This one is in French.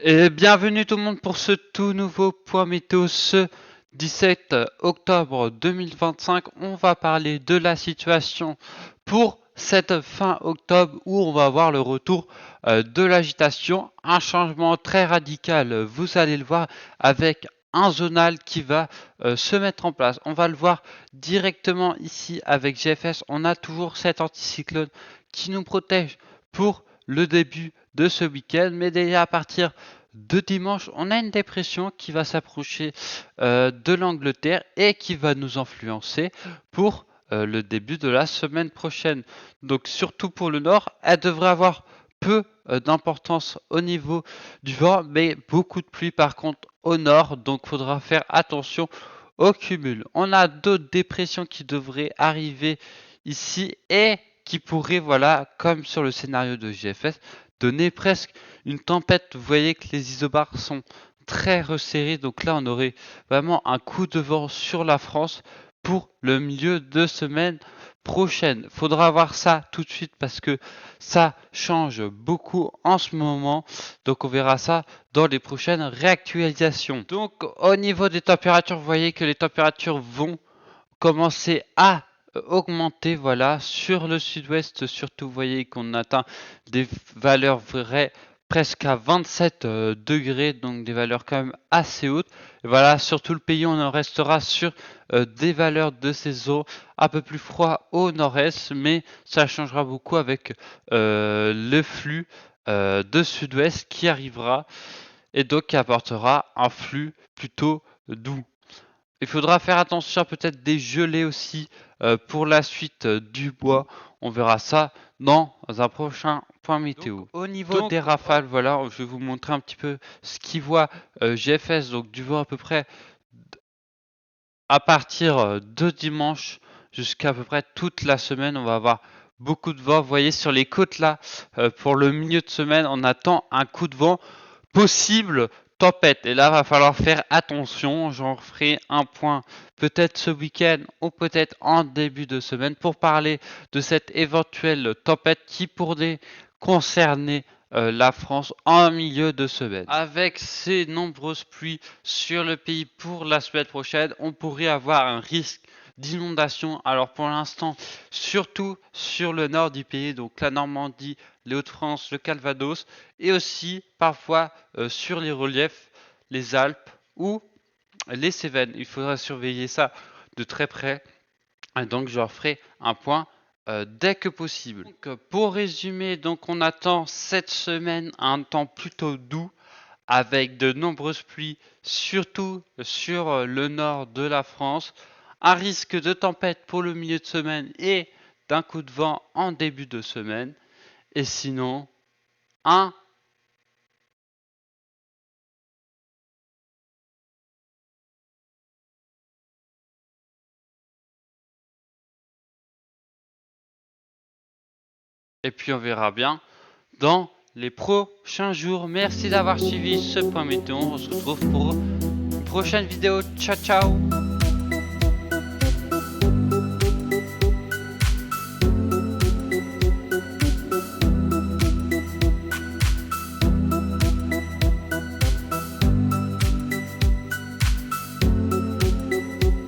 Et bienvenue tout le monde pour ce tout nouveau point météo ce 17 octobre 2025. On va parler de la situation pour cette fin octobre où on va avoir le retour de l'agitation, un changement très radical, vous allez le voir, avec un zonal qui va se mettre en place. On va le voir directement ici avec GFS. On a toujours cet anticyclone qui nous protège pour le début de ce week-end, mais déjà à partir de dimanche, on a une dépression qui va s'approcher de l'Angleterre et qui va nous influencer pour le début de la semaine prochaine. Donc surtout pour le nord, elle devrait avoir peu d'importance au niveau du vent, mais beaucoup de pluie par contre au nord, donc il faudra faire attention au cumul. On a d'autres dépressions qui devraient arriver ici et qui pourraient, voilà, comme sur le scénario de GFS, donner presque une tempête. Vous voyez que les isobars sont très resserrés, donc là on aurait vraiment un coup de vent sur la France pour le milieu de semaine prochaine. Faudra voir ça tout de suite parce que ça change beaucoup en ce moment, donc on verra ça dans les prochaines réactualisations. Donc au niveau des températures, vous voyez que les températures vont commencer à augmenter, voilà, sur le sud-ouest. Surtout vous voyez qu'on atteint des valeurs vraies presque à 27 degrés, donc des valeurs quand même assez hautes. Et voilà, sur tout le pays on en restera sur des valeurs de saison un peu plus froid au nord-est, mais ça changera beaucoup avec le flux de sud-ouest qui arrivera et donc qui apportera un flux plutôt doux. Il faudra faire attention à peut-être des gelées aussi pour la suite du bois. On verra ça dans un prochain point météo. Donc, au niveau des rafales, voilà, je vais vous montrer un petit peu ce qu'il voit GFS, donc du vent à peu près à partir de dimanche jusqu'à peu près toute la semaine. On va avoir beaucoup de vent. Vous voyez sur les côtes là, pour le milieu de semaine, on attend un coup de vent possible tempête. Et là, va falloir faire attention. J'en ferai un point peut-être ce week-end ou peut-être en début de semaine pour parler de cette éventuelle tempête qui pourrait concerner la France en milieu de semaine. Avec ces nombreuses pluies sur le pays pour la semaine prochaine, on pourrait avoir un risque d'inondation. Alors pour l'instant, surtout sur le nord du pays, donc la Normandie, les Hauts-de-France, le Calvados, et aussi parfois sur les reliefs, les Alpes ou les Cévennes. Il faudra surveiller ça de très près. Et donc je leur ferai un point dès que possible. Donc, pour résumer, donc on attend cette semaine un temps plutôt doux avec de nombreuses pluies, surtout sur le nord de la France, un risque de tempête pour le milieu de semaine et d'un coup de vent en début de semaine. Et sinon, un et puis on verra bien dans les prochains jours. Merci d'avoir suivi ce point météo. On se retrouve pour une prochaine vidéo. Ciao ciao.